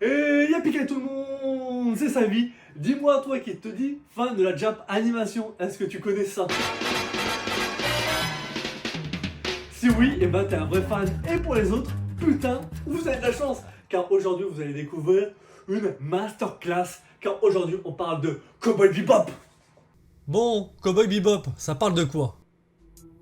Et y'a piqué tout le monde, c'est Savi. Dis-moi toi qui te dis fan de la Jap Animation, est-ce que tu connais ça? Si oui, et ben t'es un vrai fan. Et pour les autres, putain, vous avez de la chance. Car aujourd'hui vous allez découvrir une masterclass. Car aujourd'hui on parle de Cowboy Bebop. Bon, Cowboy Bebop, ça parle de quoi?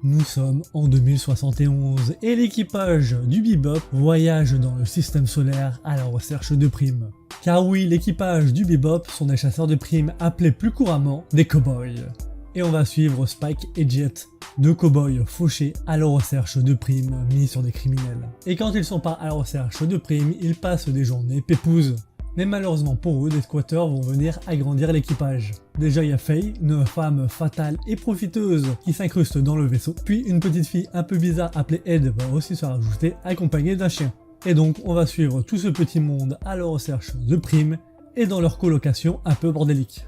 Nous sommes en 2071 et l'équipage du Bebop voyage dans le système solaire à la recherche de primes. Car oui, l'équipage du Bebop sont des chasseurs de primes appelés plus couramment des cowboys. Et on va suivre Spike et Jet, deux cowboys fauchés à la recherche de primes mis sur des criminels. Et quand ils sont pas à la recherche de primes, ils passent des journées pépouses. Mais malheureusement pour eux, des squatteurs vont venir agrandir l'équipage. Déjà il y a Faye, une femme fatale et profiteuse qui s'incruste dans le vaisseau. Puis une petite fille un peu bizarre appelée Ed va aussi se rajouter, accompagnée d'un chien. Et donc on va suivre tout ce petit monde à la recherche de primes et dans leur colocation un peu bordélique.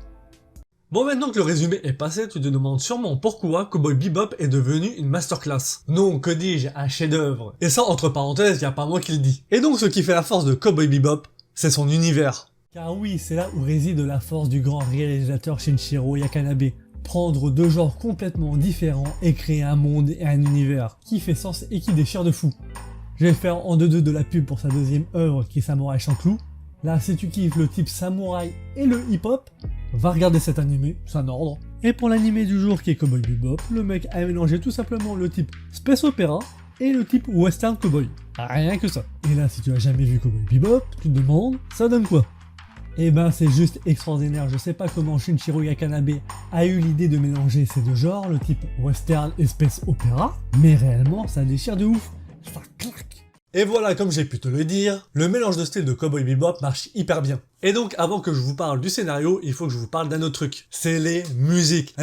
Bon, maintenant que le résumé est passé, tu te demandes sûrement pourquoi Cowboy Bebop est devenu une masterclass. Non, que dis-je, un chef-d'œuvre. Et ça, entre parenthèses, y a pas moi qui le dis. Et donc ce qui fait la force de Cowboy Bebop, c'est son univers. Car oui, c'est là où réside la force du grand réalisateur Shinichiro Watanabe. Prendre deux genres complètement différents et créer un monde et un univers qui fait sens et qui déchire de fou. Je vais faire en deux de la pub pour sa deuxième œuvre qui est Samurai Champloo. Là, si tu kiffes le type samouraï et le hip-hop, va regarder cet animé, c'est un ordre. Et pour l'animé du jour qui est Cowboy Bebop, le mec a mélangé tout simplement le type Space Opera et le type Western Cowboy. Rien que ça. Et là, si tu as jamais vu Cowboy Bebop, tu te demandes, ça donne quoi? Eh ben, c'est juste extraordinaire. Je sais pas comment Shinichiro Watanabe a eu l'idée de mélanger ces deux genres, le type Western et Space Opera, mais réellement, ça déchire de ouf. Ça claque. Et voilà, comme j'ai pu te le dire, le mélange de styles de Cowboy Bebop marche hyper bien. Et donc, avant que je vous parle du scénario, il faut que je vous parle d'un autre truc. C'est les musiques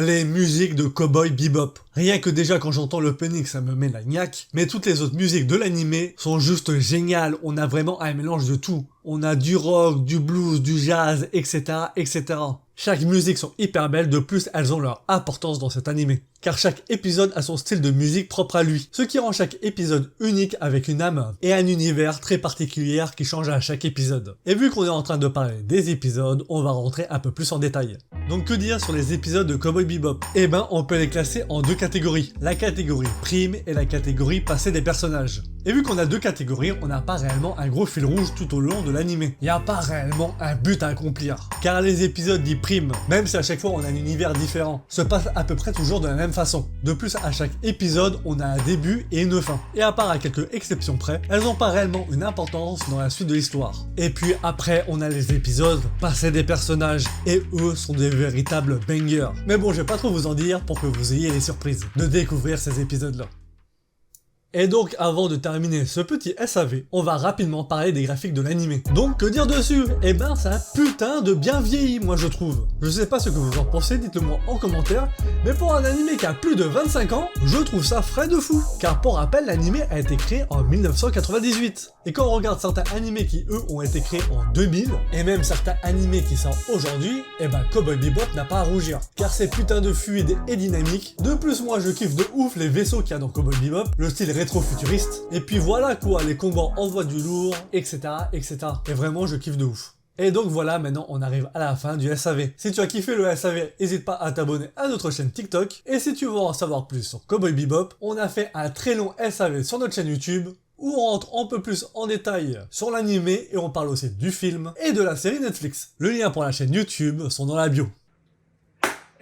de Cowboy Bebop. Rien que déjà quand j'entends l'opening, ça me met la niaque, mais toutes les autres musiques de l'animé sont juste géniales. On a vraiment un mélange de tout. On a du rock, du blues, du jazz, etc., etc. Chaque musique sont hyper belles, de plus elles ont leur importance dans cet animé. Car chaque épisode a son style de musique propre à lui, ce qui rend chaque épisode unique avec une âme et un univers très particulier qui change à chaque épisode. Et vu qu'on est en train de parler des épisodes, on va rentrer un peu plus en détail. Donc que dire sur les épisodes de Cowboy Bebop? Eh ben on peut les classer en deux catégories, la catégorie prime et la catégorie passé des personnages. Et vu qu'on a deux catégories, on n'a pas réellement un gros fil rouge tout au long de l'animé. Il n'y a pas réellement un but à accomplir. Car les épisodes dits prime, même si à chaque fois on a un univers différent, se passent à peu près toujours de la même façon. De plus, à chaque épisode, on a un début et une fin. Et à part à quelques exceptions près, elles n'ont pas réellement une importance dans la suite de l'histoire. Et puis après, on a les épisodes passés des personnages. Et eux sont des véritables bangers. Mais bon, je vais pas trop vous en dire pour que vous ayez les surprises de découvrir ces épisodes-là. Et donc avant de terminer ce petit SAV, on va rapidement parler des graphiques de l'animé. Donc que dire dessus? Eh ben ça a putain de bien vieilli moi je trouve. Je sais pas ce que vous en pensez, dites-le moi en commentaire, mais pour un animé qui a plus de 25 ans, je trouve ça frais de fou. Car pour rappel, l'animé a été créé en 1998. Et quand on regarde certains animés qui eux ont été créés en 2000, et même certains animés qui sortent aujourd'hui, eh ben Cowboy Bebop n'a pas à rougir. Car c'est putain de fluide et dynamique. De plus moi je kiffe de ouf les vaisseaux qu'il y a dans Cowboy Bebop, le style rétro-futuriste, et puis voilà quoi, les combats envoient du lourd, etc., etc. Et vraiment, je kiffe de ouf. Et donc voilà, maintenant on arrive à la fin du SAV. Si tu as kiffé le SAV, n'hésite pas à t'abonner à notre chaîne TikTok. Et si tu veux en savoir plus sur Cowboy Bebop, on a fait un très long SAV sur notre chaîne YouTube, où on rentre un peu plus en détail sur l'animé, et on parle aussi du film et de la série Netflix. Le lien pour la chaîne YouTube sont dans la bio.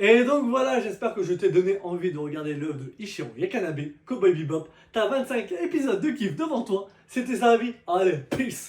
Et donc voilà, j'espère que je t'ai donné envie de regarder l'œuvre de Ichiro Watanabe, Cowboy Bebop. T'as 25 épisodes de kiff devant toi. C'était Savi. Allez, peace.